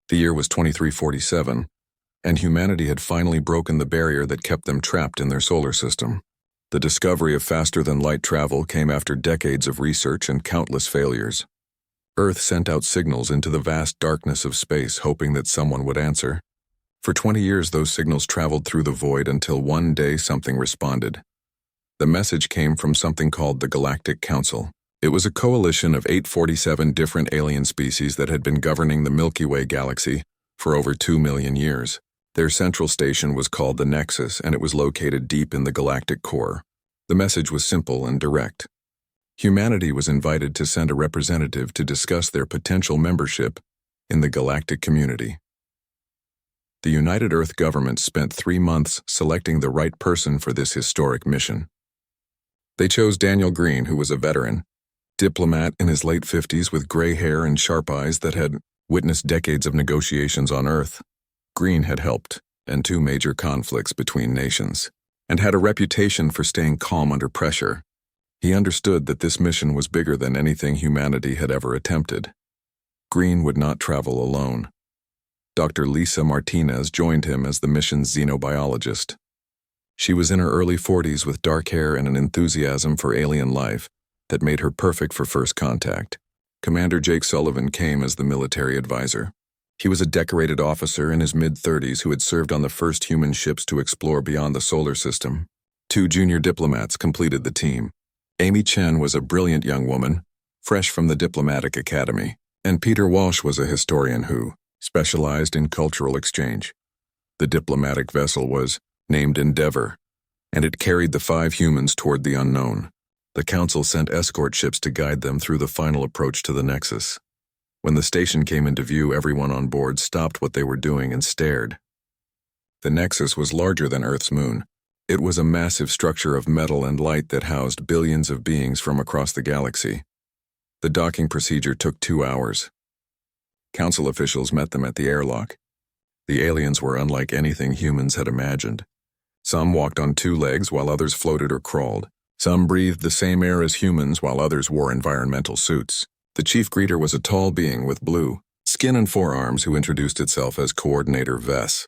The year was 2347, and humanity had finally broken the barrier that kept them trapped in their solar system. The discovery of faster-than-light travel came after decades of research and countless failures. Earth sent out signals into the vast darkness of space, hoping that someone would answer. For 20 years, those signals traveled through the void until one day something responded. The message came from something called the Galactic Council. It was a coalition of 847 different alien species that had been governing the Milky Way galaxy for over 2 million years. Their central station was called the Nexus, and it was located deep in the galactic core. The message was simple and direct. Humanity was invited to send a representative to discuss their potential membership in the galactic community. The United Earth government spent 3 months selecting the right person for this historic mission. They chose Daniel Green, who was a veteran, diplomat in his late 50s with gray hair and sharp eyes that had witnessed decades of negotiations on Earth. Green had helped end 2 major conflicts between nations, and had a reputation for staying calm under pressure. He understood that this mission was bigger than anything humanity had ever attempted. Green would not travel alone. Dr. Lisa Martinez joined him as the mission's xenobiologist. She was in her early 40s with dark hair and an enthusiasm for alien life that made her perfect for first contact. Commander Jake Sullivan came as the military advisor. He was a decorated officer in his mid-30s who had served on the first human ships to explore beyond the solar system. 2 junior diplomats completed the team. Amy Chen was a brilliant young woman, fresh from the diplomatic academy, and Peter Walsh was a historian who specialized in cultural exchange. The diplomatic vessel was named Endeavour, and it carried the 5 humans toward the unknown. The Council sent escort ships to guide them through the final approach to the Nexus. When the station came into view, everyone on board stopped what they were doing and stared. The Nexus was larger than Earth's moon. It was a massive structure of metal and light that housed billions of beings from across the galaxy. The docking procedure took 2 hours. Council officials met them at the airlock. The aliens were unlike anything humans had imagined. Some walked on 2 legs while others floated or crawled. Some breathed the same air as humans while others wore environmental suits. The chief greeter was a tall being with blue skin and forearms who introduced itself as Coordinator Vess.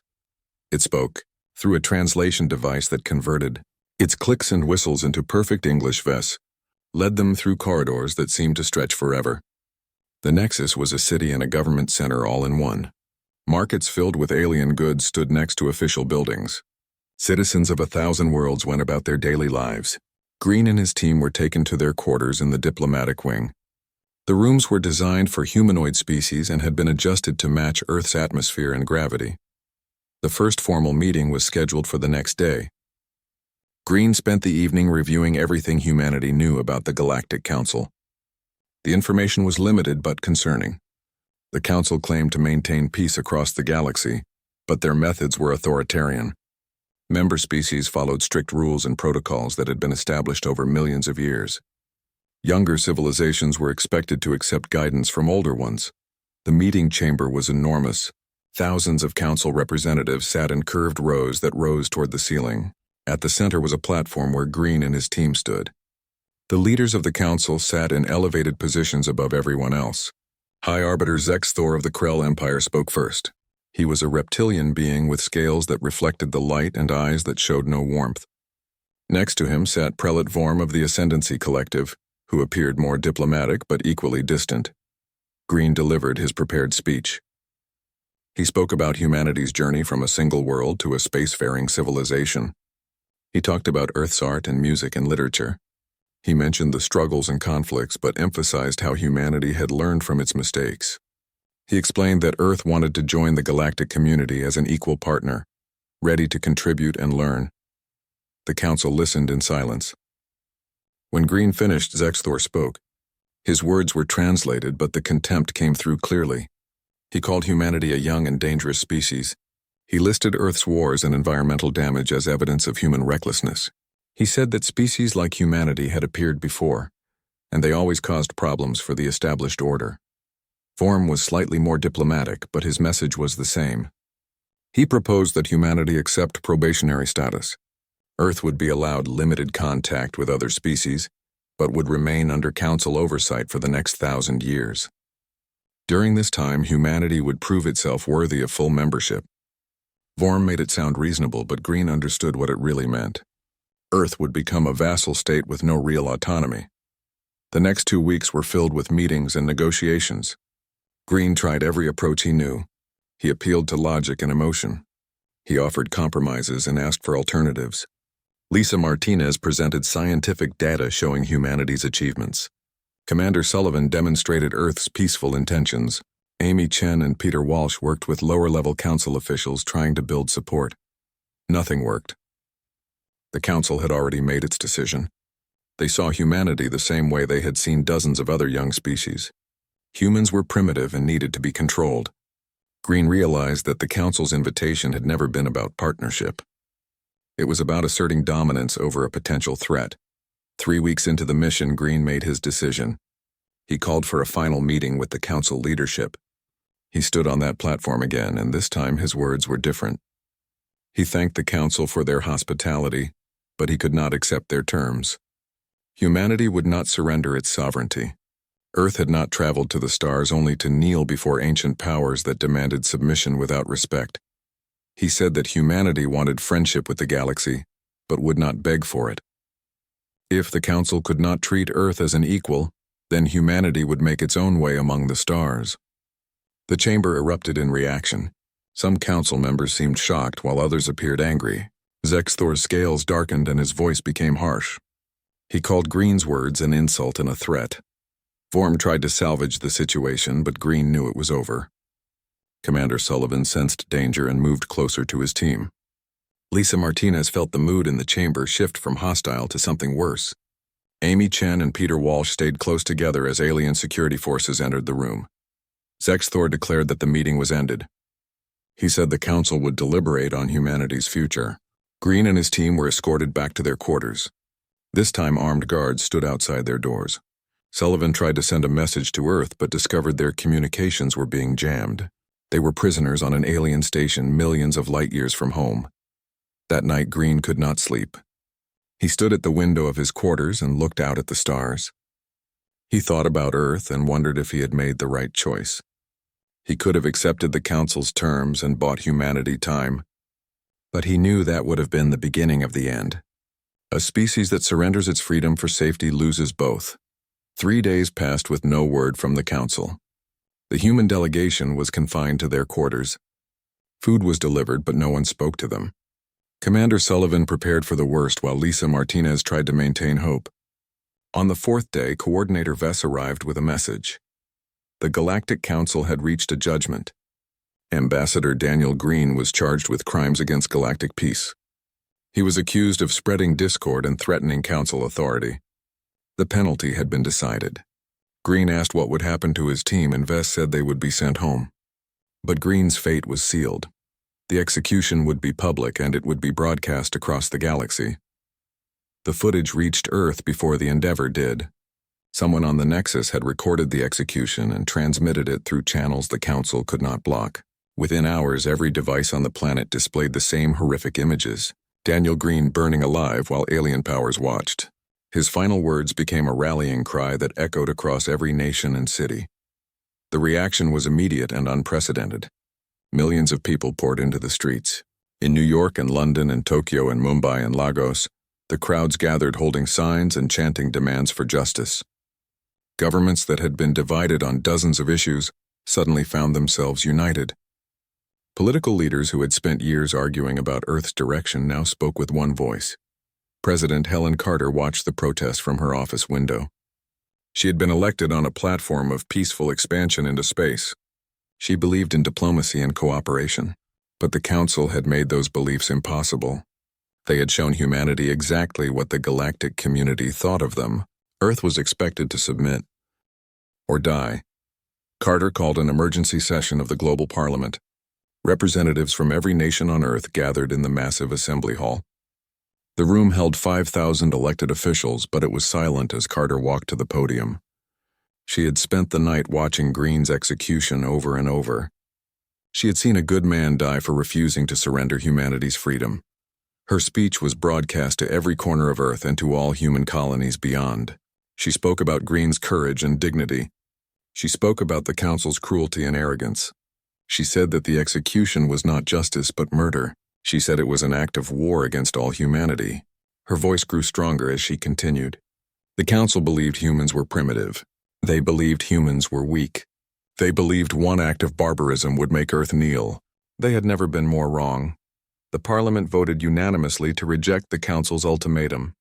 It spoke through a translation device that converted its clicks and whistles into perfect English. Vess led them through corridors that seemed to stretch forever. The Nexus was a city and a government center all in one. Markets filled with alien goods stood next to official buildings. Citizens of 1,000 worlds went about their daily lives. Green and his team were taken to their quarters in the diplomatic wing. The rooms were designed for humanoid species and had been adjusted to match Earth's atmosphere and gravity. The first formal meeting was scheduled for the next day. Green spent the evening reviewing everything humanity knew about the Galactic Council. The information was limited but concerning. The Council claimed to maintain peace across the galaxy, but their methods were authoritarian. Member species followed strict rules and protocols that had been established over millions of years. Younger civilizations were expected to accept guidance from older ones. The meeting chamber was enormous. Thousands of council representatives sat in curved rows that rose toward the ceiling. At the center was a platform where Green and his team stood. The leaders of the council sat in elevated positions above everyone else. High Arbiter Zex Thor of the Krell Empire spoke first. He was a reptilian being with scales that reflected the light and eyes that showed no warmth. Next to him sat Prelate Vorm of the Ascendancy Collective, who appeared more diplomatic but equally distant. Green delivered his prepared speech. He spoke about humanity's journey from a single world to a spacefaring civilization. He talked about Earth's art and music and literature. He mentioned the struggles and conflicts but emphasized how humanity had learned from its mistakes. He explained that Earth wanted to join the galactic community as an equal partner, ready to contribute and learn. The council listened in silence. When Green finished, Zex Thor spoke. His words were translated, but the contempt came through clearly. He called humanity a young and dangerous species. He listed Earth's wars and environmental damage as evidence of human recklessness. He said that species like humanity had appeared before, and they always caused problems for the established order. Vorm was slightly more diplomatic, but his message was the same. He proposed that humanity accept probationary status. Earth would be allowed limited contact with other species, but would remain under council oversight for the next 1,000 years. During this time, humanity would prove itself worthy of full membership. Vorm made it sound reasonable, but Green understood what it really meant. Earth would become a vassal state with no real autonomy. The next 2 weeks were filled with meetings and negotiations. Green tried every approach he knew. He appealed to logic and emotion. He offered compromises and asked for alternatives. Lisa Martinez presented scientific data showing humanity's achievements. Commander Sullivan demonstrated Earth's peaceful intentions. Amy Chen and Peter Walsh worked with lower-level council officials trying to build support. Nothing worked. The council had already made its decision. They saw humanity the same way they had seen dozens of other young species. Humans were primitive and needed to be controlled. Green realized that the council's invitation had never been about partnership. It was about asserting dominance over a potential threat. 3 weeks into the mission, Green made his decision. He called for a final meeting with the council leadership. He stood on that platform again, and this time his words were different. He thanked the council for their hospitality, but he could not accept their terms. Humanity would not surrender its sovereignty. Earth had not traveled to the stars only to kneel before ancient powers that demanded submission without respect. He said that humanity wanted friendship with the galaxy, but would not beg for it. If the council could not treat Earth as an equal, then humanity would make its own way among the stars. The chamber erupted in reaction. Some council members seemed shocked while others appeared angry. Zexthor's scales darkened and his voice became harsh. He called Green's words an insult and a threat. Vorm tried to salvage the situation, but Green knew it was over. Commander Sullivan sensed danger and moved closer to his team. Lisa Martinez felt the mood in the chamber shift from hostile to something worse. Amy Chen and Peter Walsh stayed close together as alien security forces entered the room. Zexthor declared that the meeting was ended. He said the council would deliberate on humanity's future. Green and his team were escorted back to their quarters. This time armed guards stood outside their doors. Sullivan tried to send a message to Earth but discovered their communications were being jammed. They were prisoners on an alien station millions of light years from home. That night, Green could not sleep. He stood at the window of his quarters and looked out at the stars. He thought about Earth and wondered if he had made the right choice. He could have accepted the council's terms and bought humanity time, but he knew that would have been the beginning of the end. A species that surrenders its freedom for safety loses both. 3 days passed with no word from the council. The human delegation was confined to their quarters. Food was delivered, but no one spoke to them. Commander Sullivan prepared for the worst while Lisa Martinez tried to maintain hope. On the 4th day, Coordinator Vess arrived with a message. The Galactic Council had reached a judgment. Ambassador Daniel Green was charged with crimes against galactic peace. He was accused of spreading discord and threatening council authority. The penalty had been decided. Green asked what would happen to his team, and Vess said they would be sent home. But Green's fate was sealed. The execution would be public and it would be broadcast across the galaxy. The footage reached Earth before the Endeavor did. Someone on the Nexus had recorded the execution and transmitted it through channels the Council could not block. Within hours, every device on the planet displayed the same horrific images. Daniel Green burning alive while alien powers watched. His final words became a rallying cry that echoed across every nation and city. The reaction was immediate and unprecedented. Millions of people poured into the streets. In New York and London and Tokyo and Mumbai and Lagos, the crowds gathered holding signs and chanting demands for justice. Governments that had been divided on dozens of issues suddenly found themselves united. Political leaders who had spent years arguing about Earth's direction now spoke with one voice. President Helen Carter watched the protest from her office window. She had been elected on a platform of peaceful expansion into space. She believed in diplomacy and cooperation, but the Council had made those beliefs impossible. They had shown humanity exactly what the galactic community thought of them. Earth was expected to submit or die. Carter called an emergency session of the Global Parliament. Representatives from every nation on Earth gathered in the massive assembly hall. The room held 5,000 elected officials, but it was silent as Carter walked to the podium. She had spent the night watching Green's execution over and over. She had seen a good man die for refusing to surrender humanity's freedom. Her speech was broadcast to every corner of Earth and to all human colonies beyond. She spoke about Green's courage and dignity. She spoke about the Council's cruelty and arrogance. She said that the execution was not justice but murder. She said it was an act of war against all humanity. Her voice grew stronger as she continued. The Council believed humans were primitive. They believed humans were weak. They believed one act of barbarism would make Earth kneel. They had never been more wrong. The Parliament voted unanimously to reject the Council's ultimatum.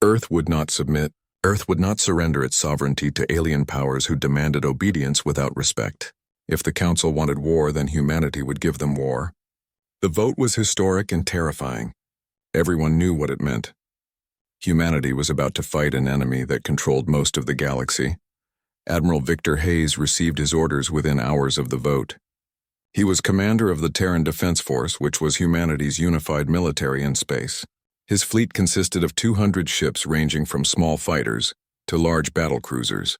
Earth would not submit. Earth would not surrender its sovereignty to alien powers who demanded obedience without respect. If the Council wanted war, then humanity would give them war. The vote was historic and terrifying. Everyone knew what it meant. Humanity was about to fight an enemy that controlled most of the galaxy. Admiral Victor Hayes received his orders within hours of the vote. He was commander of the Terran Defense Force, which was humanity's unified military in space. His fleet consisted of 200 ships ranging from small fighters to large battle cruisers.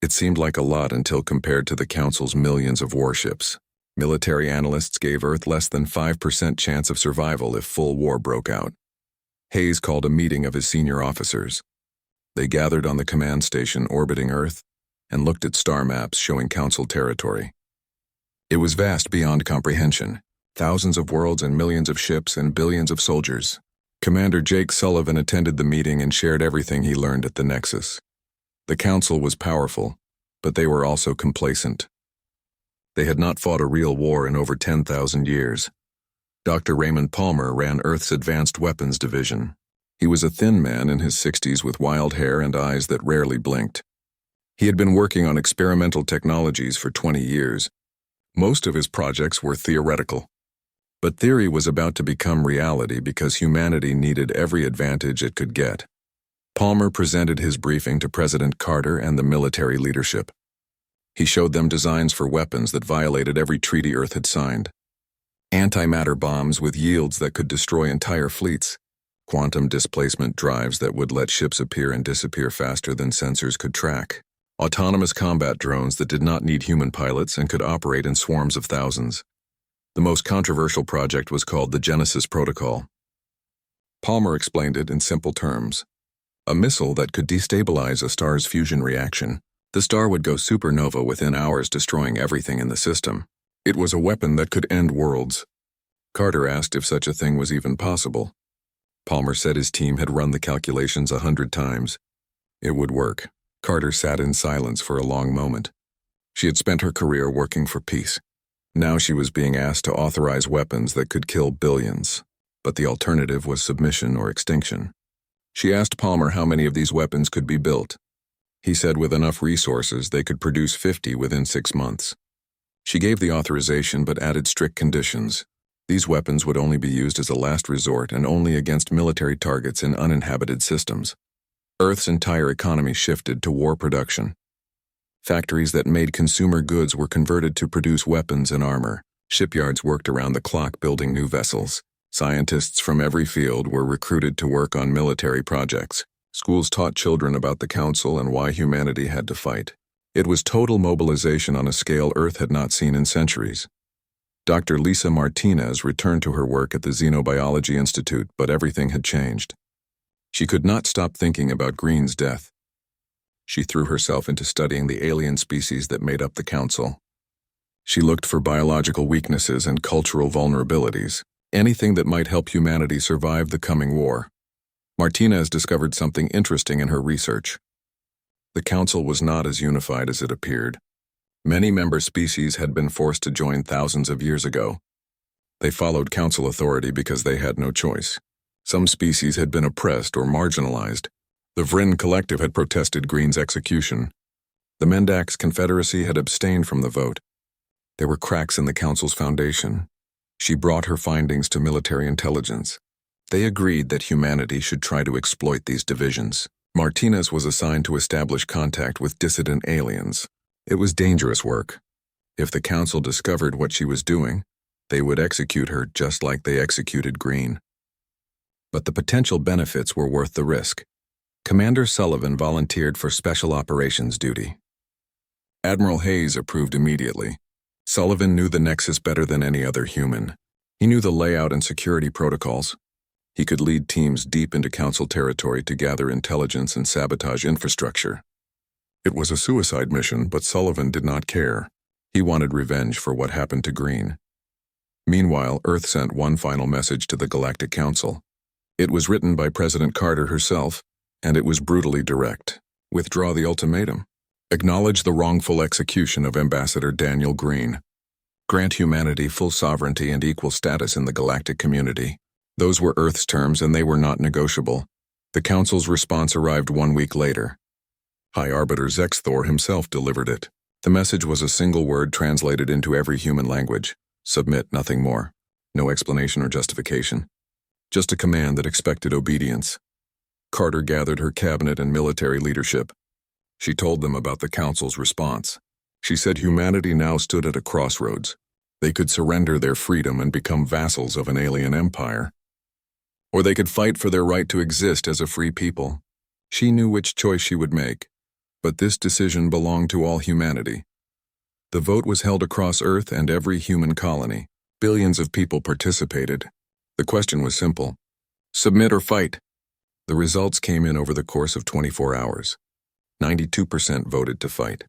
It seemed like a lot until compared to the Council's millions of warships. Military analysts gave Earth less than 5% chance of survival if full war broke out. Hayes called a meeting of his senior officers. They gathered on the command station orbiting Earth and looked at star maps showing Council territory. It was vast beyond comprehension, thousands of worlds and millions of ships and billions of soldiers. Commander Jake Sullivan attended the meeting and shared everything he learned at the Nexus. The Council was powerful, but they were also complacent. They had not fought a real war in over 10,000 years. Dr. Raymond Palmer ran Earth's Advanced Weapons Division. He was a thin man in his 60s with wild hair and eyes that rarely blinked. He had been working on experimental technologies for 20 years. Most of his projects were theoretical. But theory was about to become reality because humanity needed every advantage it could get. Palmer presented his briefing to President Carter and the military leadership. He showed them designs for weapons that violated every treaty Earth had signed. Antimatter bombs with yields that could destroy entire fleets. Quantum displacement drives that would let ships appear and disappear faster than sensors could track. Autonomous combat drones that did not need human pilots and could operate in swarms of thousands. The most controversial project was called the Genesis Protocol. Palmer explained it in simple terms. A missile that could destabilize a star's fusion reaction. The star would go supernova within hours, destroying everything in the system. It was a weapon that could end worlds. Carter asked if such a thing was even possible. Palmer said his team had run the calculations 100 times. It would work. Carter sat in silence for a long moment. She had spent her career working for peace. Now she was being asked to authorize weapons that could kill billions, but the alternative was submission or extinction. She asked Palmer how many of these weapons could be built. He said with enough resources they could produce 50 within 6 months. She gave the authorization but added strict conditions. These weapons would only be used as a last resort and only against military targets in uninhabited systems. Earth's entire economy shifted to war production. Factories that made consumer goods were converted to produce weapons and armor. Shipyards worked around the clock building new vessels. Scientists from every field were recruited to work on military projects. Schools taught children about the Council and why humanity had to fight. It was total mobilization on a scale Earth had not seen in centuries. Dr. Lisa Martinez returned to her work at the Xenobiology Institute, but everything had changed. She could not stop thinking about Green's death. She threw herself into studying the alien species that made up the Council. She looked for biological weaknesses and cultural vulnerabilities, anything that might help humanity survive the coming war. Martinez discovered something interesting in her research. The Council was not as unified as it appeared. Many member species had been forced to join thousands of years ago. They followed Council authority because they had no choice. Some species had been oppressed or marginalized. The Vryn Collective had protested Green's execution. The Mendax Confederacy had abstained from the vote. There were cracks in the Council's foundation. She brought her findings to military intelligence. They agreed that humanity should try to exploit these divisions. Martinez was assigned to establish contact with dissident aliens. It was dangerous work. If the Council discovered what she was doing, they would execute her just like they executed Green. But the potential benefits were worth the risk. Commander Sullivan volunteered for special operations duty. Admiral Hayes approved immediately. Sullivan knew the Nexus better than any other human. He knew the layout and security protocols. He could lead teams deep into Council territory to gather intelligence and sabotage infrastructure. It was a suicide mission, but Sullivan did not care. He wanted revenge for what happened to Green. Meanwhile, Earth sent one final message to the Galactic Council. It was written by President Carter herself, and it was brutally direct. Withdraw the ultimatum. Acknowledge the wrongful execution of Ambassador Daniel Green. Grant humanity full sovereignty and equal status in the galactic community. Those were Earth's terms, and they were not negotiable. The Council's response arrived 1 week later. High Arbiter Zexthor himself delivered it. The message was a single word translated into every human language. Submit, nothing more. No explanation or justification. Just a command that expected obedience. Carter gathered her cabinet and military leadership. She told them about the Council's response. She said humanity now stood at a crossroads. They could surrender their freedom and become vassals of an alien empire. Or they could fight for their right to exist as a free people. She knew which choice she would make, but this decision belonged to all humanity. The vote was held across Earth and every human colony. Billions of people participated. The question was simple: submit or fight? The results came in over the course of 24 hours. 92% voted to fight.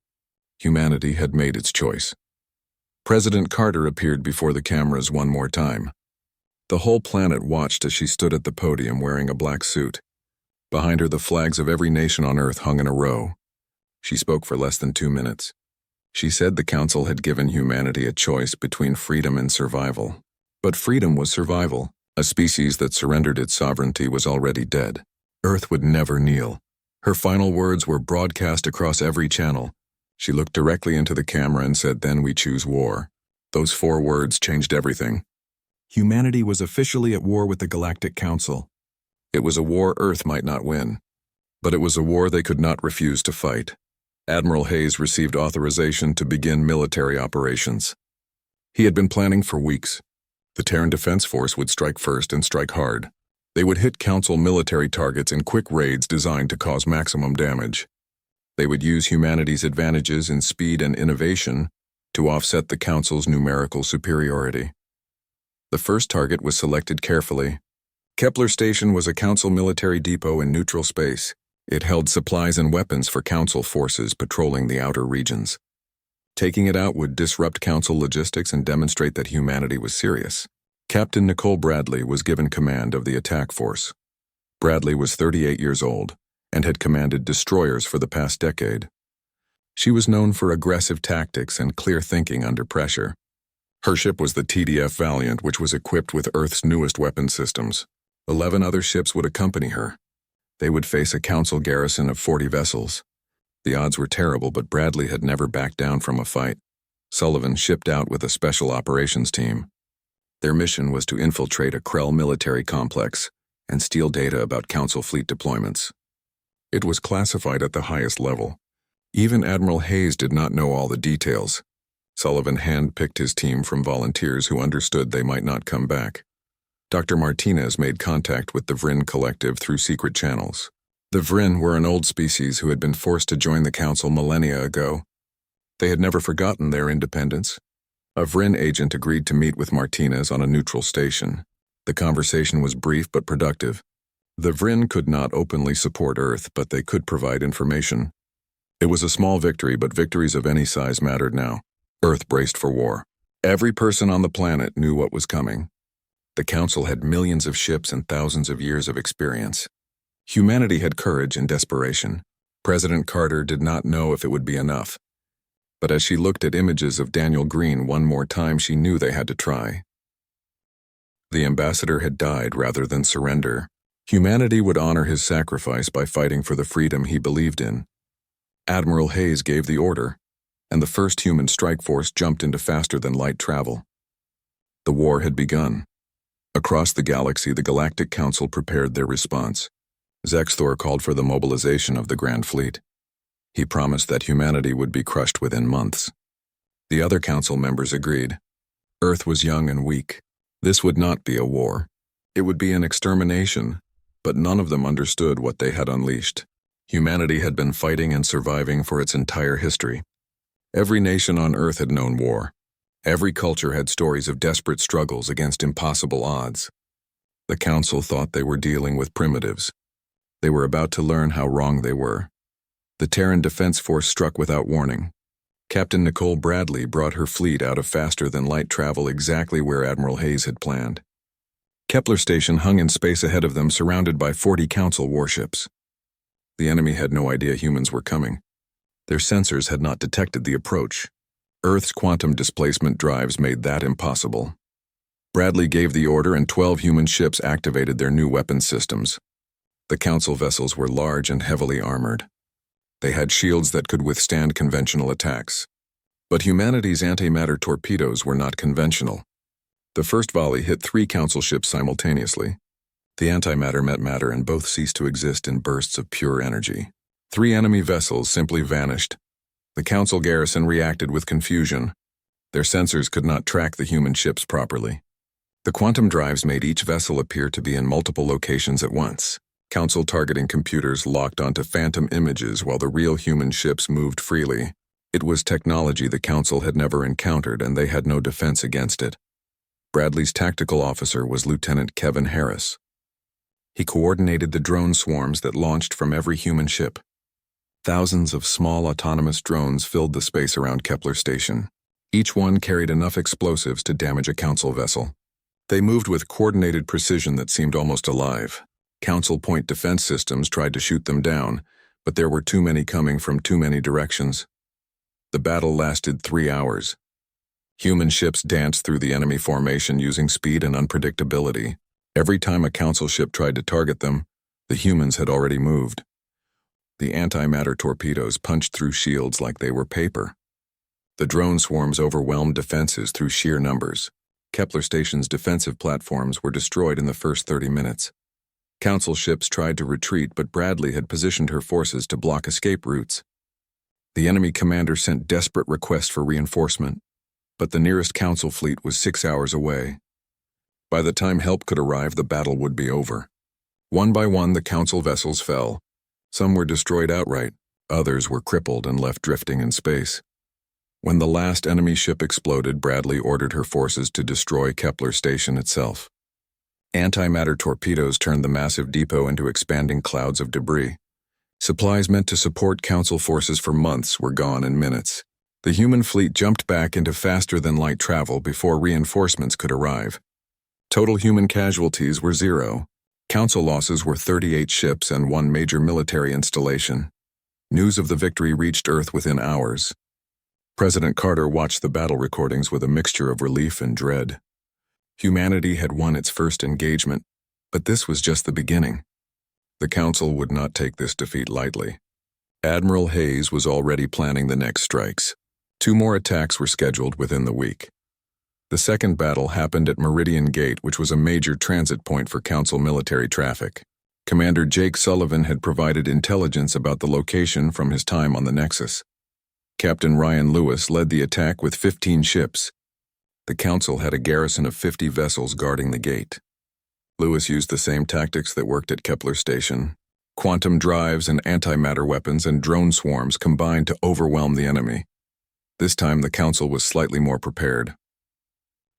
Humanity had made its choice. President Carter appeared before the cameras one more time. The whole planet watched as she stood at the podium wearing a black suit. Behind her, the flags of every nation on Earth hung in a row. She spoke for less than 2 minutes. She said the Council had given humanity a choice between freedom and survival. But freedom was survival. A species that surrendered its sovereignty was already dead. Earth would never kneel. Her final words were broadcast across every channel. She looked directly into the camera and said, "Then we choose war." Those 4 words changed everything. Humanity was officially at war with the Galactic Council. It was a war Earth might not win, but it was a war they could not refuse to fight. Admiral Hayes received authorization to begin military operations. He had been planning for weeks. The Terran Defense Force would strike first and strike hard. They would hit Council military targets in quick raids designed to cause maximum damage. They would use humanity's advantages in speed and innovation to offset the Council's numerical superiority. The first target was selected carefully. Kepler Station was a Council military depot in neutral space. It held supplies and weapons for Council forces patrolling the outer regions. Taking it out would disrupt Council logistics and demonstrate that humanity was serious. Captain Nicole Bradley was given command of the attack force. Bradley was 38 years old and had commanded destroyers for the past decade. She was known for aggressive tactics and clear thinking under pressure. Her ship was the TDF Valiant, which was equipped with Earth's newest weapon systems. 11 other ships would accompany her. They would face a Council garrison of 40 vessels. The odds were terrible, but Bradley had never backed down from a fight. Sullivan shipped out with a special operations team. Their mission was to infiltrate a Krell military complex and steal data about Council fleet deployments. It was classified at the highest level. Even Admiral Hayes did not know all the details. Sullivan hand-picked his team from volunteers who understood they might not come back. Dr. Martinez made contact with the Vrin Collective through secret channels. The Vrin were an old species who had been forced to join the Council millennia ago. They had never forgotten their independence. A Vrin agent agreed to meet with Martinez on a neutral station. The conversation was brief but productive. The Vrin could not openly support Earth, but they could provide information. It was a small victory, but victories of any size mattered now. Earth braced for war. Every person on the planet knew what was coming. The Council had millions of ships and thousands of years of experience. Humanity had courage and desperation. President Carter did not know if it would be enough. But as she looked at images of Daniel Green one more time, she knew they had to try. The ambassador had died rather than surrender. Humanity would honor his sacrifice by fighting for the freedom he believed in. Admiral Hayes gave the order, and the first human strike force jumped into faster-than-light travel. The war had begun. Across the galaxy, the Galactic Council prepared their response. Zexthor called for the mobilization of the Grand Fleet. He promised that humanity would be crushed within months. The other Council members agreed. Earth was young and weak. This would not be a war. It would be an extermination, but none of them understood what they had unleashed. Humanity had been fighting and surviving for its entire history. Every nation on Earth had known war. Every culture had stories of desperate struggles against impossible odds. The Council thought they were dealing with primitives. They were about to learn how wrong they were. The Terran Defense Force struck without warning. Captain Nicole Bradley brought her fleet out of faster-than-light travel exactly where Admiral Hayes had planned. Kepler Station hung in space ahead of them, surrounded by 40 Council warships. The enemy had no idea humans were coming. Their sensors had not detected the approach. Earth's quantum displacement drives made that impossible. Bradley gave the order and 12 human ships activated their new weapons systems. The Council vessels were large and heavily armored. They had shields that could withstand conventional attacks. But humanity's antimatter torpedoes were not conventional. The first volley hit 3 Council ships simultaneously. The antimatter met matter and both ceased to exist in bursts of pure energy. 3 enemy vessels simply vanished. The Council garrison reacted with confusion. Their sensors could not track the human ships properly. The quantum drives made each vessel appear to be in multiple locations at once. Council targeting computers locked onto phantom images while the real human ships moved freely. It was technology the Council had never encountered, and they had no defense against it. Bradley's tactical officer was Lieutenant Kevin Harris. He coordinated the drone swarms that launched from every human ship. Thousands of small autonomous drones filled the space around Kepler Station. Each one carried enough explosives to damage a Council vessel. They moved with coordinated precision that seemed almost alive. Council point defense systems tried to shoot them down, but there were too many coming from too many directions. The battle lasted 3 hours. Human ships danced through the enemy formation using speed and unpredictability. Every time a Council ship tried to target them, the humans had already moved. The antimatter torpedoes punched through shields like they were paper. The drone swarms overwhelmed defenses through sheer numbers. Kepler Station's defensive platforms were destroyed in the first 30 minutes. Council ships tried to retreat, but Bradley had positioned her forces to block escape routes. The enemy commander sent desperate requests for reinforcement, but the nearest Council fleet was 6 hours away. By the time help could arrive, the battle would be over. One by one, the Council vessels fell. Some were destroyed outright, others were crippled and left drifting in space. When the last enemy ship exploded, Bradley ordered her forces to destroy Kepler Station itself. Antimatter torpedoes turned the massive depot into expanding clouds of debris. Supplies meant to support Council forces for months were gone in minutes. The human fleet jumped back into faster-than-light travel before reinforcements could arrive. Total human casualties were 0. Council losses were 38 ships and 1 major military installation. News of the victory reached Earth within hours. President Carter watched the battle recordings with a mixture of relief and dread. Humanity had won its first engagement, but this was just the beginning. The Council would not take this defeat lightly. Admiral Hayes was already planning the next strikes. 2 more attacks were scheduled within the week. The second battle happened at Meridian Gate, which was a major transit point for Council military traffic. Commander Jake Sullivan had provided intelligence about the location from his time on the Nexus. Captain Ryan Lewis led the attack with 15 ships. The Council had a garrison of 50 vessels guarding the gate. Lewis used the same tactics that worked at Kepler Station. Quantum drives and antimatter weapons and drone swarms combined to overwhelm the enemy. This time the Council was slightly more prepared.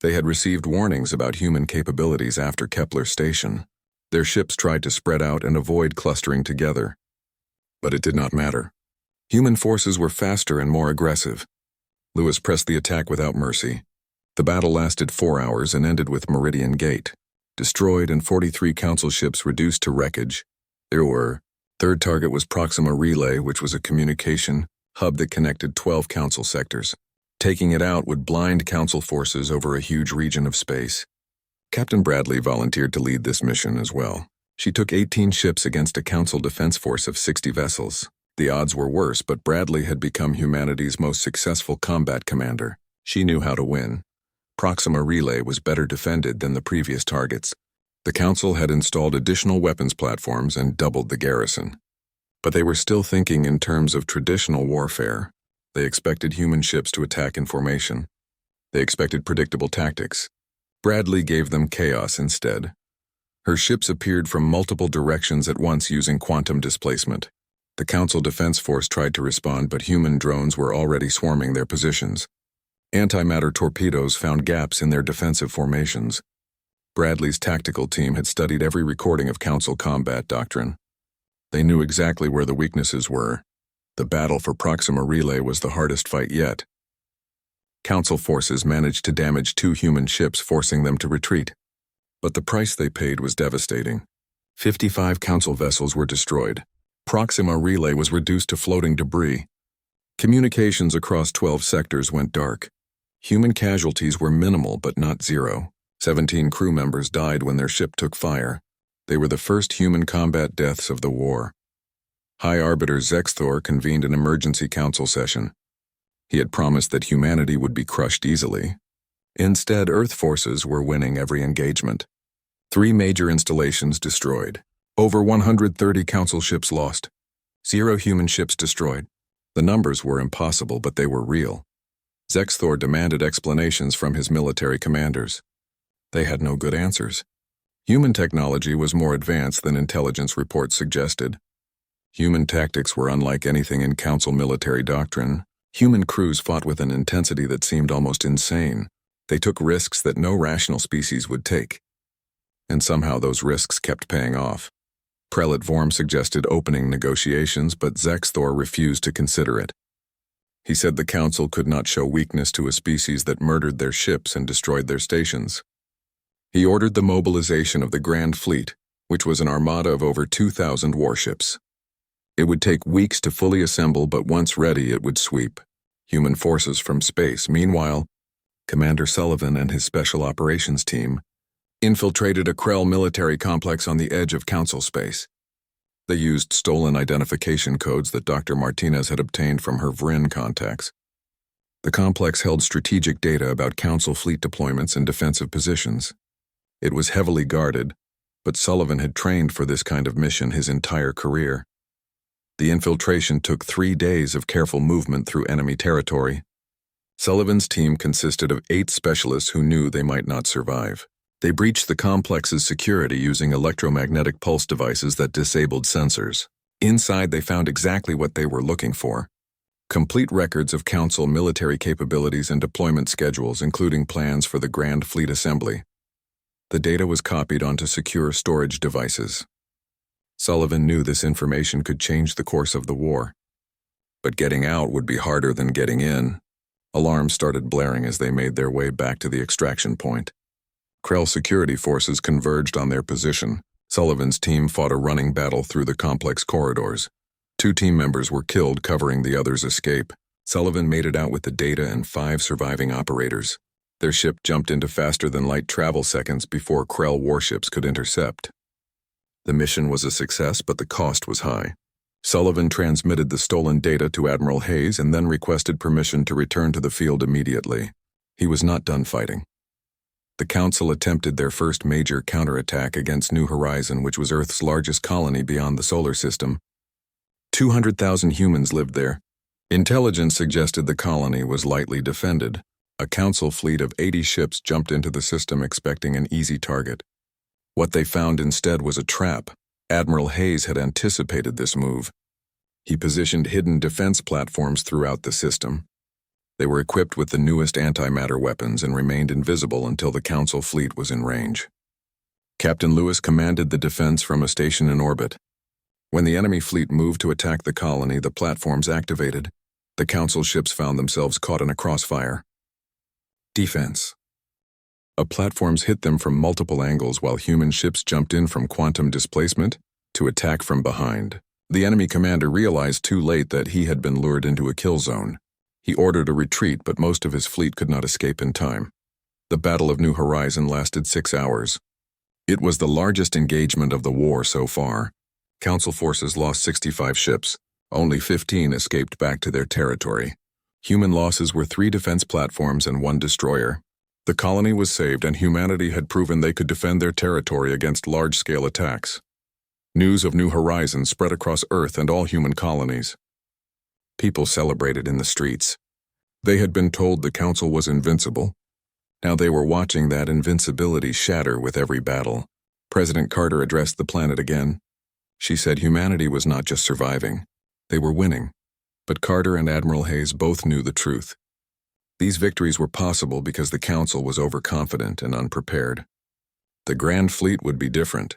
They had received warnings about human capabilities after Kepler Station. Their ships tried to spread out and avoid clustering together. But it did not matter. Human forces were faster and more aggressive. Lewis pressed the attack without mercy. The battle lasted 4 hours and ended with Meridian Gate destroyed and 43 Council ships reduced to wreckage. Third target was Proxima Relay, which was a communication hub that connected 12 Council sectors. Taking it out would blind Council forces over a huge region of space. Captain Bradley volunteered to lead this mission as well. She took 18 ships against a Council defense force of 60 vessels. The odds were worse, but Bradley had become humanity's most successful combat commander. She knew how to win. Proxima Relay was better defended than the previous targets. The Council had installed additional weapons platforms and doubled the garrison. But they were still thinking in terms of traditional warfare. They expected human ships to attack in formation. They expected predictable tactics. Bradley gave them chaos instead. Her ships appeared from multiple directions at once using quantum displacement. The Council Defense Force tried to respond, but human drones were already swarming their positions. Antimatter torpedoes found gaps in their defensive formations. Bradley's tactical team had studied every recording of Council combat doctrine. They knew exactly where the weaknesses were. The battle for Proxima Relay was the hardest fight yet. Council forces managed to damage 2 human ships, forcing them to retreat. But the price they paid was devastating. 55 Council vessels were destroyed. Proxima Relay was reduced to floating debris. Communications across 12 sectors went dark. Human casualties were minimal but not zero. 17 crew members died when their ship took fire. They were the first human combat deaths of the war. High Arbiter Zexthor convened an emergency council session. He had promised that humanity would be crushed easily. Instead, Earth forces were winning every engagement. 3 major installations destroyed. Over 130 Council ships lost. 0 human ships destroyed. The numbers were impossible, but they were real. Zexthor demanded explanations from his military commanders. They had no good answers. Human technology was more advanced than intelligence reports suggested. Human tactics were unlike anything in Council military doctrine. Human crews fought with an intensity that seemed almost insane. They took risks that no rational species would take. And somehow those risks kept paying off. Prelate Vorm suggested opening negotiations, but Zexthor refused to consider it. He said the Council could not show weakness to a species that murdered their ships and destroyed their stations. He ordered the mobilization of the Grand Fleet, which was an armada of over 2,000 warships. It would take weeks to fully assemble, but once ready, it would sweep human forces from space. Meanwhile, Commander Sullivan and his Special Operations team infiltrated a Krell military complex on the edge of Council space. They used stolen identification codes that Dr. Martinez had obtained from her Vrin contacts. The complex held strategic data about Council fleet deployments and defensive positions. It was heavily guarded, but Sullivan had trained for this kind of mission his entire career. The infiltration took 3 days of careful movement through enemy territory. Sullivan's team consisted of 8 specialists who knew they might not survive. They breached the complex's security using electromagnetic pulse devices that disabled sensors. Inside, they found exactly what they were looking for: complete records of Council military capabilities and deployment schedules, including plans for the Grand Fleet Assembly. The data was copied onto secure storage devices. Sullivan knew this information could change the course of the war. But getting out would be harder than getting in. Alarms started blaring as they made their way back to the extraction point. Krell security forces converged on their position. Sullivan's team fought a running battle through the complex corridors. 2 team members were killed covering the others' escape. Sullivan made it out with the data and 5 surviving operators. Their ship jumped into faster-than-light travel seconds before Krell warships could intercept. The mission was a success, but the cost was high. Sullivan transmitted the stolen data to Admiral Hayes and then requested permission to return to the field immediately. He was not done fighting. The Council attempted their first major counterattack against New Horizon, which was Earth's largest colony beyond the solar system. 200,000 humans lived there. Intelligence suggested the colony was lightly defended. A Council fleet of 80 ships jumped into the system expecting an easy target. What they found instead was a trap. Admiral Hayes had anticipated this move. He positioned hidden defense platforms throughout the system. They were equipped with the newest antimatter weapons and remained invisible until the Council fleet was in range. Captain Lewis commanded the defense from a station in orbit. When the enemy fleet moved to attack the colony, the platforms activated. The Council ships found themselves caught in a crossfire. Defense. Platforms hit them from multiple angles while human ships jumped in from quantum displacement to attack from behind. The enemy commander realized too late that he had been lured into a kill zone. He ordered a retreat, but most of his fleet could not escape in time. The Battle of New Horizon lasted 6 hours. It was the largest engagement of the war so far. Council forces lost 65 ships. Only 15 escaped back to their territory. Human losses were 3 defense platforms and 1 destroyer. The colony was saved, and humanity had proven they could defend their territory against large-scale attacks. News of New Horizons spread across Earth and all human colonies. People celebrated in the streets. They had been told the Council was invincible. Now they were watching that invincibility shatter with every battle. President Carter addressed the planet again. She said humanity was not just surviving. They were winning. But Carter and Admiral Hayes both knew the truth. These victories were possible because the Council was overconfident and unprepared. The Grand Fleet would be different.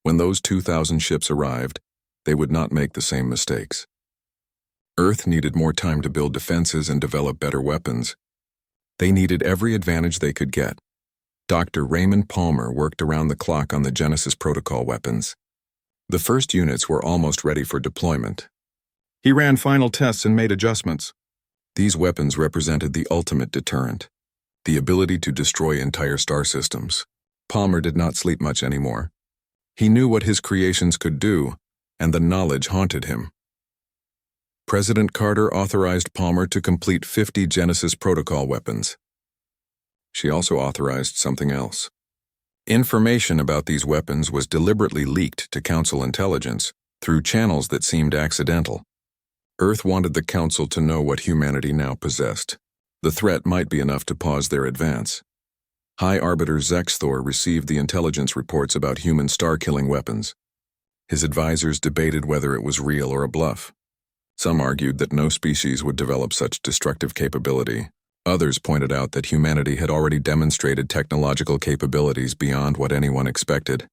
When those 2,000 ships arrived, they would not make the same mistakes. Earth needed more time to build defenses and develop better weapons. They needed every advantage they could get. Dr. Raymond Palmer worked around the clock on the Genesis Protocol weapons. The first units were almost ready for deployment. He ran final tests and made adjustments. These weapons represented the ultimate deterrent, the ability to destroy entire star systems. Palmer did not sleep much anymore. He knew what his creations could do, and the knowledge haunted him. President Carter authorized Palmer to complete 50 Genesis Protocol weapons. She also authorized something else. Information about these weapons was deliberately leaked to Council intelligence through channels that seemed accidental. Earth wanted the Council to know what humanity now possessed. The threat might be enough to pause their advance. High Arbiter Zexthor received the intelligence reports about human star-killing weapons. His advisors debated whether it was real or a bluff. Some argued that no species would develop such destructive capability. Others pointed out that humanity had already demonstrated technological capabilities beyond what anyone expected.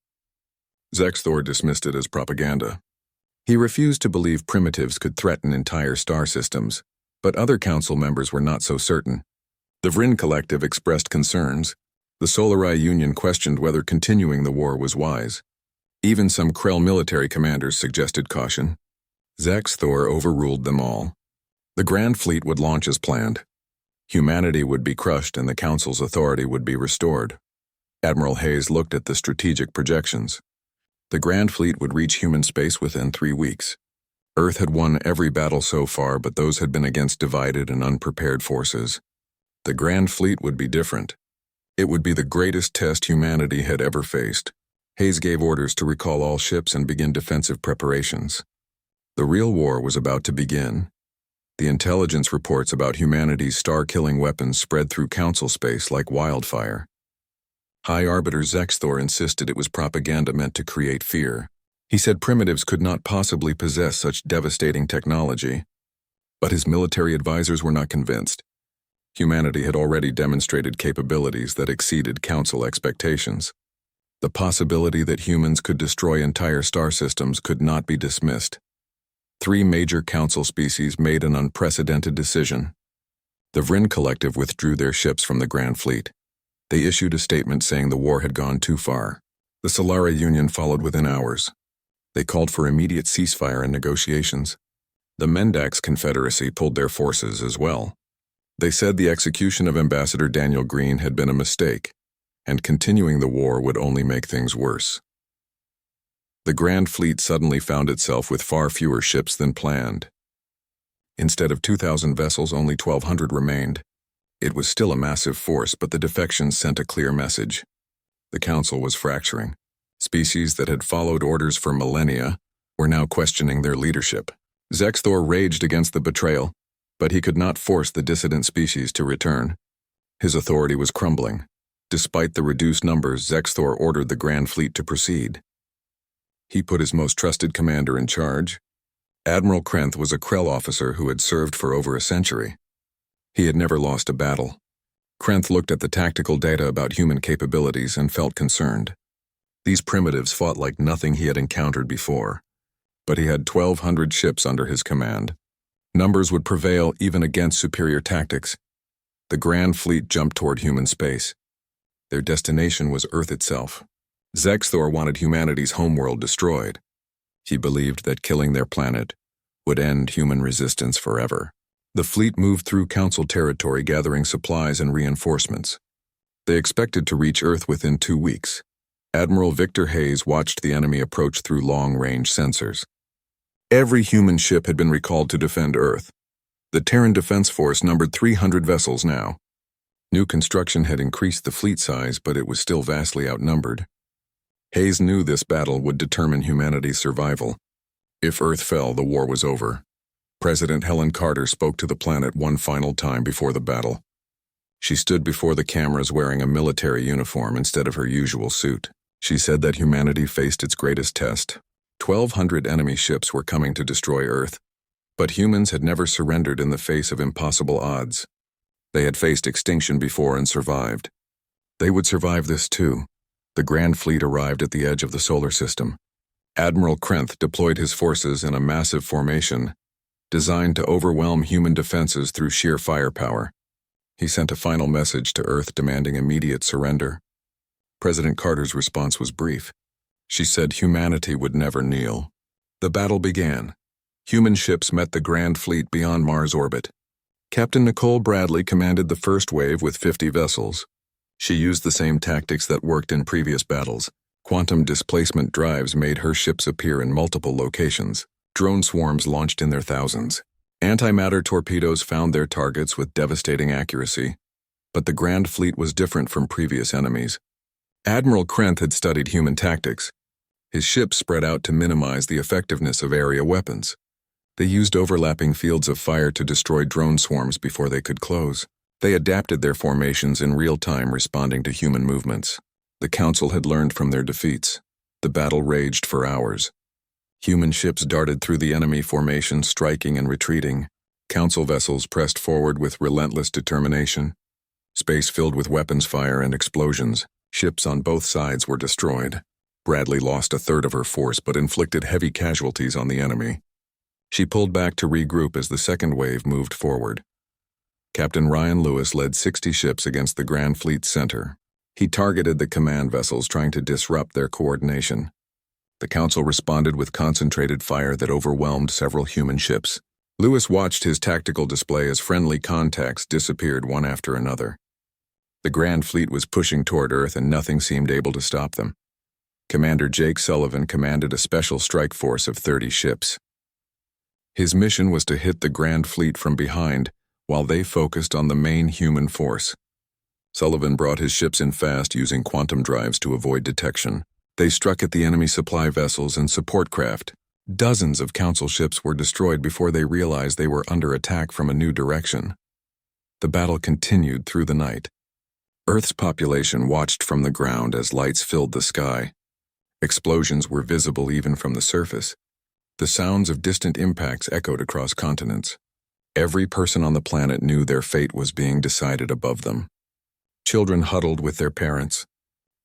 Zexthor dismissed it as propaganda. He refused to believe primitives could threaten entire star systems, but other council members were not so certain. The Vryn Collective expressed concerns. The Solari Union questioned whether continuing the war was wise. Even some Krell military commanders suggested caution. Zexthor overruled them all. The Grand Fleet would launch as planned. Humanity would be crushed and the Council's authority would be restored. Admiral Hayes looked at the strategic projections. The Grand Fleet would reach human space within 3 weeks. Earth had won every battle so far, but those had been against divided and unprepared forces. The Grand Fleet would be different. It would be the greatest test humanity had ever faced. Hayes gave orders to recall all ships and begin defensive preparations. The real war was about to begin. The intelligence reports about humanity's star-killing weapons spread through Council space like wildfire. High Arbiter Zexthor insisted it was propaganda meant to create fear. He said primitives could not possibly possess such devastating technology. But his military advisors were not convinced. Humanity had already demonstrated capabilities that exceeded Council expectations. The possibility that humans could destroy entire star systems could not be dismissed. 3 major Council species made an unprecedented decision. The Vryn Collective withdrew their ships from the Grand Fleet. They issued a statement saying the war had gone too far. The Solari Union followed within hours. They called for immediate ceasefire and negotiations. The Mendax Confederacy pulled their forces as well. They said the execution of Ambassador Daniel Green had been a mistake, and continuing the war would only make things worse. The Grand Fleet suddenly found itself with far fewer ships than planned. Instead of 2,000 vessels, only 1,200 remained. It was still a massive force, but the defections sent a clear message. The Council was fracturing. Species that had followed orders for millennia were now questioning their leadership. Zexthor raged against the betrayal, but he could not force the dissident species to return. His authority was crumbling. Despite the reduced numbers, Zexthor ordered the Grand Fleet to proceed. He put his most trusted commander in charge. Admiral Krenth was a Krell officer who had served for over a century. He had never lost a battle. Krenth looked at the tactical data about human capabilities and felt concerned. These primitives fought like nothing he had encountered before, but he had 1,200 ships under his command. Numbers would prevail even against superior tactics. The Grand Fleet jumped toward human space. Their destination was Earth itself. Zexthor wanted humanity's homeworld destroyed. He believed that killing their planet would end human resistance forever. The fleet moved through Council territory gathering supplies and reinforcements. They expected to reach Earth within 2 weeks. Admiral Victor Hayes watched the enemy approach through long-range sensors. Every human ship had been recalled to defend Earth. The Terran Defense Force numbered 300 vessels now. New construction had increased the fleet size, but it was still vastly outnumbered. Hayes knew this battle would determine humanity's survival. If Earth fell, the war was over. President Helen Carter spoke to the planet one final time before the battle. She stood before the cameras wearing a military uniform instead of her usual suit. She said that humanity faced its greatest test. 1,200 enemy ships were coming to destroy Earth, but humans had never surrendered in the face of impossible odds. They had faced extinction before and survived. They would survive this too. The Grand Fleet arrived at the edge of the solar system. Admiral Krenth deployed his forces in a massive formation. designed to overwhelm human defenses through sheer firepower. He sent a final message to Earth demanding immediate surrender. President Carter's response was brief. She said humanity would never kneel. The battle began. Human ships met the Grand Fleet beyond Mars orbit. Captain Nicole Bradley commanded the first wave with 50 vessels. She used the same tactics that worked in previous battles. Quantum displacement drives made her ships appear in multiple locations. Drone swarms launched in their thousands. Antimatter torpedoes found their targets with devastating accuracy. But the Grand Fleet was different from previous enemies. Admiral Krenth had studied human tactics. His ships spread out to minimize the effectiveness of area weapons. They used overlapping fields of fire to destroy drone swarms before they could close. They adapted their formations in real time, responding to human movements. The Council had learned from their defeats. The battle raged for hours. Human ships darted through the enemy formation, striking and retreating. Council vessels pressed forward with relentless determination. Space filled with weapons fire and explosions. Ships on both sides were destroyed. Bradley lost a third of her force but inflicted heavy casualties on the enemy. She pulled back to regroup as the second wave moved forward. Captain Ryan Lewis led 60 ships against the Grand Fleet center. He targeted the command vessels, trying to disrupt their coordination. The Council responded with concentrated fire that overwhelmed several human ships. Lewis watched his tactical display as friendly contacts disappeared one after another. The Grand Fleet was pushing toward Earth and nothing seemed able to stop them. Commander Jake Sullivan commanded a special strike force of 30 ships. His mission was to hit the Grand Fleet from behind while they focused on the main human force. Sullivan brought his ships in fast, using quantum drives to avoid detection. They struck at the enemy supply vessels and support craft. Dozens of Council ships were destroyed before they realized they were under attack from a new direction. The battle continued through the night. Earth's population watched from the ground as lights filled the sky. Explosions were visible even from the surface. The sounds of distant impacts echoed across continents. Every person on the planet knew their fate was being decided above them. Children huddled with their parents.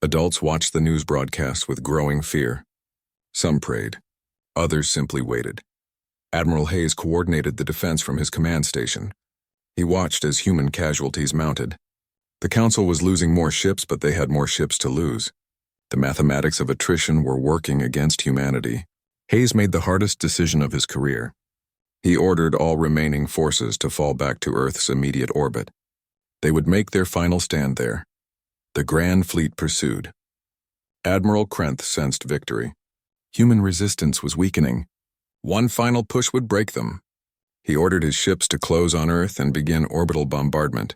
Adults watched the news broadcasts with growing fear. Some prayed. Others simply waited. Admiral Hayes coordinated the defense from his command station. He watched as human casualties mounted. The Council was losing more ships, but they had more ships to lose. The mathematics of attrition were working against humanity. Hayes made the hardest decision of his career. He ordered all remaining forces to fall back to Earth's immediate orbit. They would make their final stand there. The Grand Fleet pursued. Admiral Krenth sensed victory. Human resistance was weakening. One final push would break them. He ordered his ships to close on Earth and begin orbital bombardment.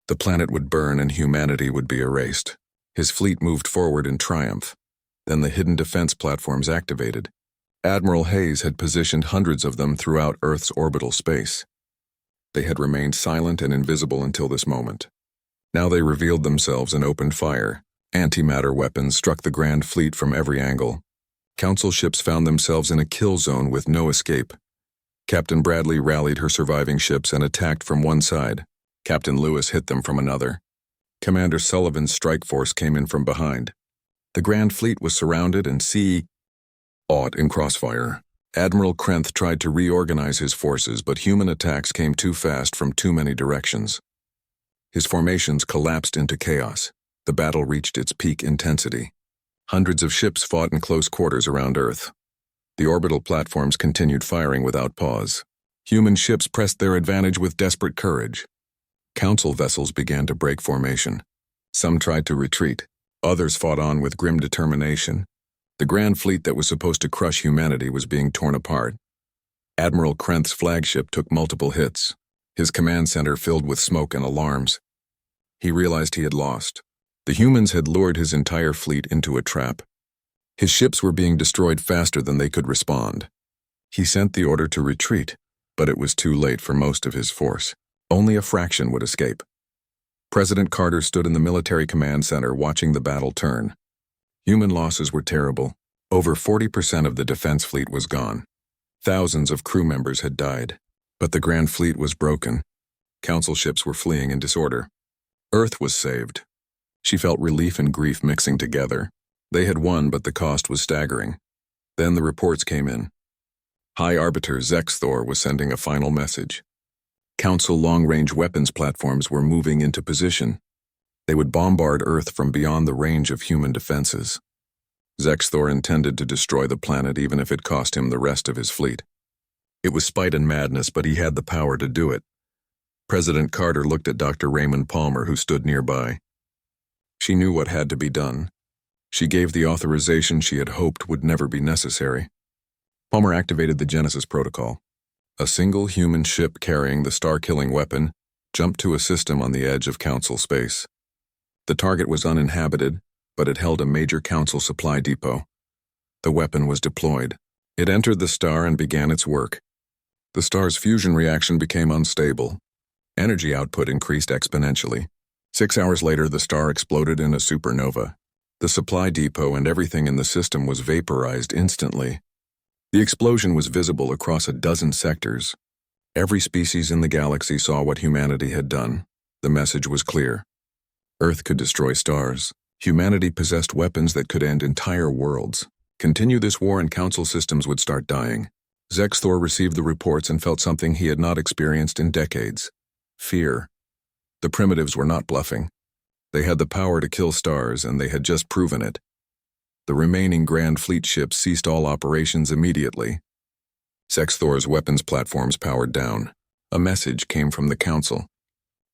The planet would burn and humanity would be erased. His fleet moved forward in triumph. Then the hidden defense platforms activated. Admiral Hayes had positioned hundreds of them throughout Earth's orbital space. They had remained silent and invisible until this moment. Now they revealed themselves and opened fire. Antimatter weapons struck the Grand Fleet from every angle. Council ships found themselves in a kill zone with no escape. Captain Bradley rallied her surviving ships and attacked from one side. Captain Lewis hit them from another. Commander Sullivan's strike force came in from behind. The Grand Fleet was surrounded and caught in crossfire. Admiral Krenth tried to reorganize his forces, but human attacks came too fast from too many directions. His formations collapsed into chaos. The battle reached its peak intensity. Hundreds of ships fought in close quarters around Earth. The orbital platforms continued firing without pause. Human ships pressed their advantage with desperate courage. Council vessels began to break formation. Some tried to retreat. Others fought on with grim determination. The Grand Fleet that was supposed to crush humanity was being torn apart. Admiral Krenth's flagship took multiple hits. His command center filled with smoke and alarms. He realized he had lost. The humans had lured his entire fleet into a trap. His ships were being destroyed faster than they could respond. He sent the order to retreat, but it was too late for most of his force. Only a fraction would escape. President Carter stood in the military command center watching the battle turn. Human losses were terrible. Over 40% of the defense fleet was gone. Thousands of crew members had died. But the Grand Fleet was broken. Council ships were fleeing in disorder. Earth was saved. She felt relief and grief mixing together. They had won, but the cost was staggering. Then the reports came in. High Arbiter Zexthor was sending a final message. Council long-range weapons platforms were moving into position. They would bombard Earth from beyond the range of human defenses. Zexthor intended to destroy the planet even if it cost him the rest of his fleet. It was spite and madness, but he had the power to do it. President Carter looked at Dr. Raymond Palmer, who stood nearby. She knew what had to be done. She gave the authorization she had hoped would never be necessary. Palmer activated the Genesis protocol. A single human ship carrying the star-killing weapon jumped to a system on the edge of Council space. The target was uninhabited, but it held a major Council supply depot. The weapon was deployed. It entered the star and began its work. The star's fusion reaction became unstable. Energy output increased exponentially. 6 hours later, the star exploded in a supernova. The supply depot and everything in the system was vaporized instantly. The explosion was visible across a dozen sectors. Every species in the galaxy saw what humanity had done. The message was clear. Earth could destroy stars. Humanity possessed weapons that could end entire worlds. Continue this war and Council systems would start dying. Zexthor received the reports and felt something he had not experienced in decades. Fear. The primitives were not bluffing. They had the power to kill stars, and they had just proven it. The remaining Grand Fleet ships ceased all operations immediately. Zexthor's weapons platforms powered down. A message came from the Council.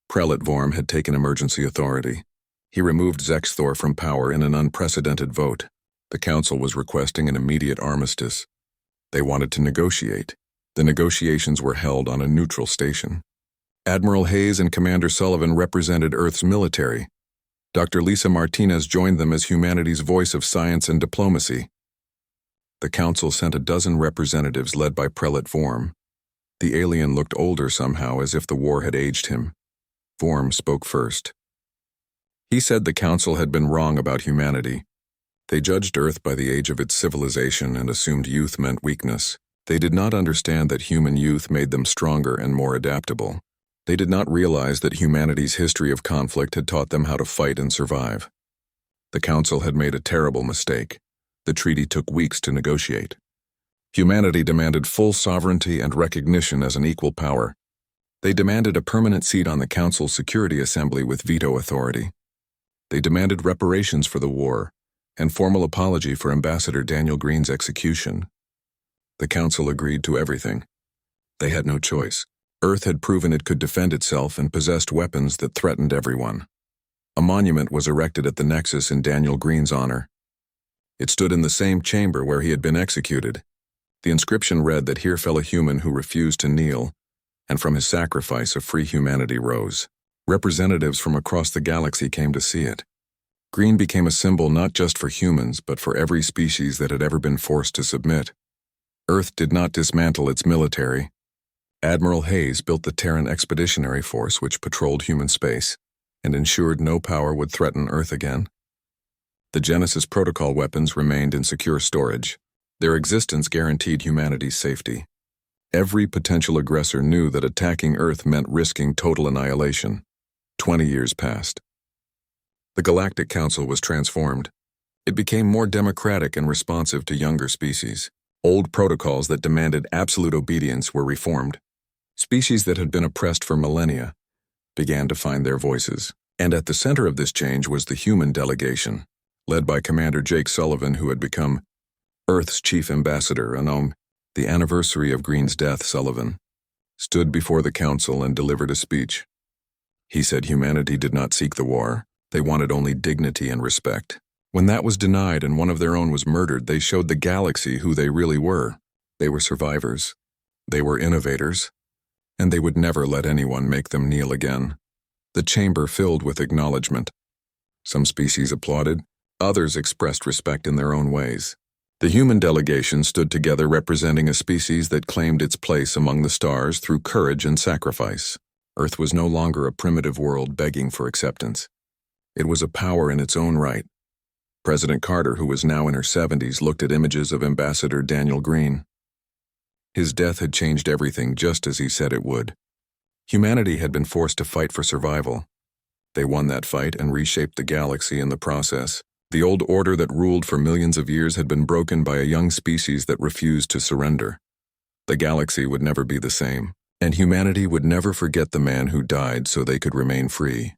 Prelate Vorm had taken emergency authority. He removed Zexthor from power in an unprecedented vote. The Council was requesting an immediate armistice. They wanted to negotiate. The negotiations were held on a neutral station. Admiral Hayes and Commander Sullivan represented Earth's military. Dr. Lisa Martinez joined them as humanity's voice of science and diplomacy. The Council sent a dozen representatives led by Prelate Vorm. The alien looked older somehow, as if the war had aged him. Vorm spoke first. He said the Council had been wrong about humanity. They judged Earth by the age of its civilization and assumed youth meant weakness. They did not understand that human youth made them stronger and more adaptable. They did not realize that humanity's history of conflict had taught them how to fight and survive. The Council had made a terrible mistake. The treaty took weeks to negotiate. Humanity demanded full sovereignty and recognition as an equal power. They demanded a permanent seat on the Council's Security Assembly with veto authority. They demanded reparations for the war and formal apology for Ambassador Daniel Green's execution. The Council agreed to everything. They had no choice. Earth had proven it could defend itself and possessed weapons that threatened everyone. A monument was erected at the Nexus in Daniel Green's honor. It stood in the same chamber where he had been executed. The inscription read that here fell a human who refused to kneel, and from his sacrifice a free humanity rose. Representatives from across the galaxy came to see it. Green became a symbol not just for humans, but for every species that had ever been forced to submit. Earth did not dismantle its military. Admiral Hayes built the Terran Expeditionary Force, which patrolled human space and ensured no power would threaten Earth again. The Genesis protocol weapons remained in secure storage. Their existence guaranteed humanity's safety. Every potential aggressor knew that attacking Earth meant risking total annihilation. 20 years passed. The Galactic Council was transformed. It became more democratic and responsive to younger species. Old protocols that demanded absolute obedience were reformed. Species that had been oppressed for millennia began to find their voices. And at the center of this change was the human delegation, led by Commander Jake Sullivan, who had become Earth's chief ambassador. On the anniversary of Green's death, Sullivan stood before the Council and delivered a speech. He said humanity did not seek the war. They wanted only dignity and respect. When that was denied and one of their own was murdered, they showed the galaxy who they really were. They were survivors. They were innovators. And they would never let anyone make them kneel again. The chamber filled with acknowledgement. Some species applauded. Others expressed respect in their own ways. The human delegation stood together representing a species that claimed its place among the stars through courage and sacrifice. Earth was no longer a primitive world begging for acceptance. It was a power in its own right. President Carter, who was now in her 70s, looked at images of Ambassador Daniel Green. His death had changed everything just as he said it would. Humanity had been forced to fight for survival. They won that fight and reshaped the galaxy in the process. The old order that ruled for millions of years had been broken by a young species that refused to surrender. The galaxy would never be the same, and humanity would never forget the man who died so they could remain free.